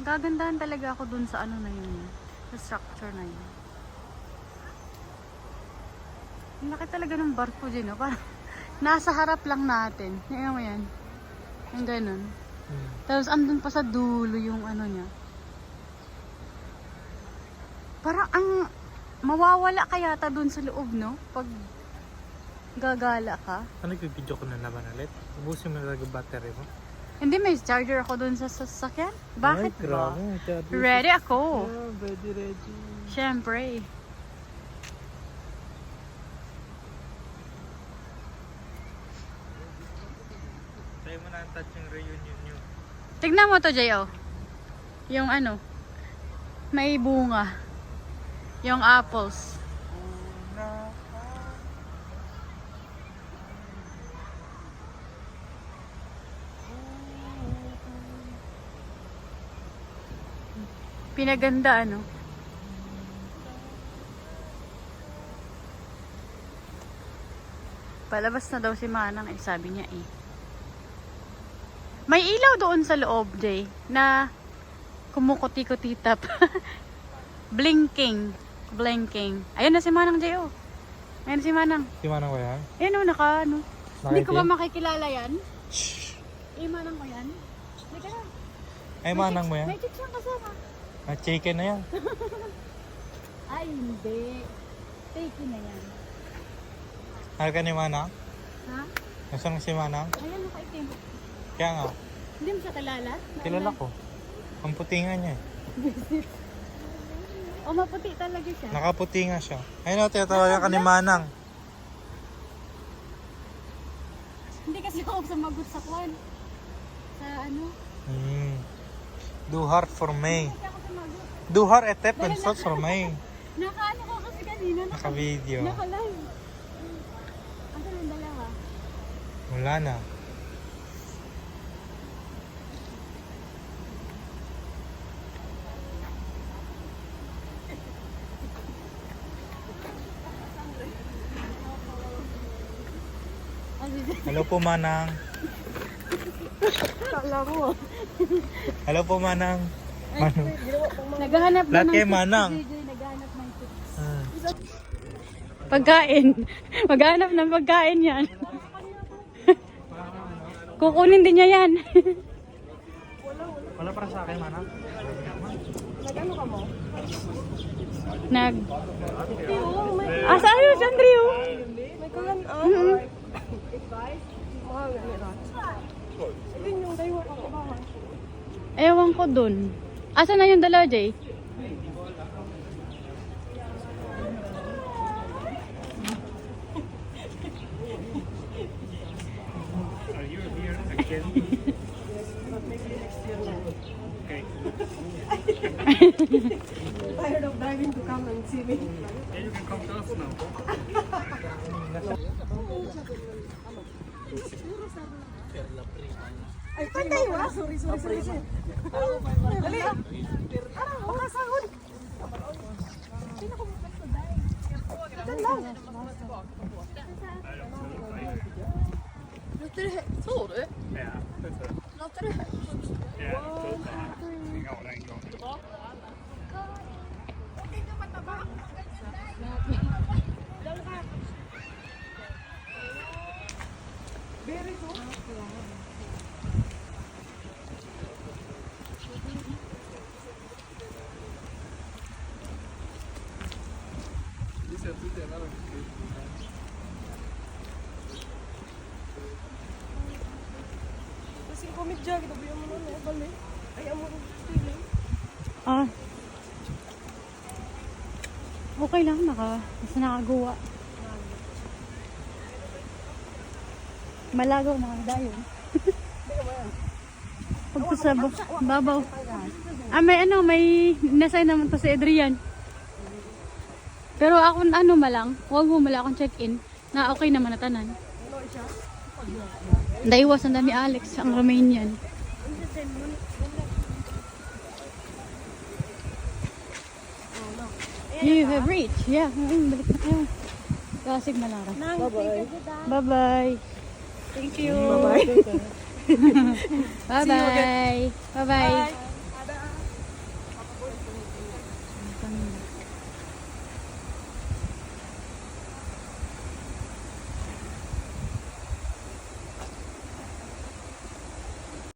Gagandahan talaga ako dun sa ano na yun. Sa structure na yun. Ang laki talaga ng barko dyan, no? Parang nasa harap lang natin. Tingnan mo yan. Yung ganun. Tapos andun pa sa dulo yung ano niya. Parang ang mawawala ka yata dun sa loob, no? Pag gagala ka. Ano nag-video ko na naman ulit? Ubusin mo na yung battery mo. Hindi, may charger ako dun sa sasakyan. Bakit Ay, ba? grabe. Ready ako. Yeah, ready. Siyempre. Tayo mo na ang touch yung reunion nyo. Tignan mo to, J.O. Yung ano, may bunga. Yung apples. Pinaganda, ano? Palabas na daw si Manang, eh, sabi niya eh. May ilaw doon sa loob, Jay, na kumukuti-kutitap. Blinking. Ayun na si Manang, Jay, oh. Ayun na si Manang. Si Manang ko yan? Ayun, oh, naka, ano. Hindi ko Nakiki? ba makikilala yan? Eh, Manang ko yan? Hindi ka na. Ay, Manang mo yan? May chicks siyang kasama. Chicken na yan. Ay, hindi. Fake na yan. Ano ka ni Manang? Ha? Nasaan si Manang? Ayan, nakaitim. Kaya nga, Hindi mo siya kilala? kilala ko. Ang puti nga niya eh. O, maputi talaga siya. Nakaputi nga siya. Ayun o, tinatawagan ka ni Manang. Hindi kasi ako sumagot sa kwan. Sa ano? Do heart for May. Kasi ako sumagot. Do heart a tap and salt for May. Nakaano ko kasi kanina. Naka-video. Naka-live. Asa yung dalawa? Wala na. Hello po, Manang. Kala mo. Hello po, Manang. Manang. Naghahanap Lahat na kay ng Manang. naghahanap ng tips. Ah. Pagkain. Maghahanap ng pagkain yan. Kukunin din niya yan. Wala para sa akin, Manang. Nag-ano ka mo? Nag... Asa ayos, Andrew? May kagan, Mahal na nila. Sabihin yung daywa ka ko bahay. Ewan ko dun. Asa na yung dalawa, Jay? Are you here again? Okay. Tired of driving to come and see me. You can come to us now. Ay, pantay wa? Sorry. Dali. Ano? Makasahod. Diyan lang. Låter det högt? Tror du? Ja, det tror jag. Låter det högt? Ja, det tror jag. Vi går den gången. Very good. Kasi komedya, kita bilang mo na, balik. Ay, amo rin feeling. Ah. Okay lang, basta nakagawa. Malagaw na dayon. Pagto sa babaw. May nasay naman to si Adrian. Pero ako malang, huwag mo mala akong check-in na okay naman na tanan. Daiwas ang dami Alex, ang Romanian. You have reached. Yeah, balik na kayo. Kasig Malara. Bye-bye. Bye-bye. Thank you. Bye-bye. Bye-bye. Bye-bye.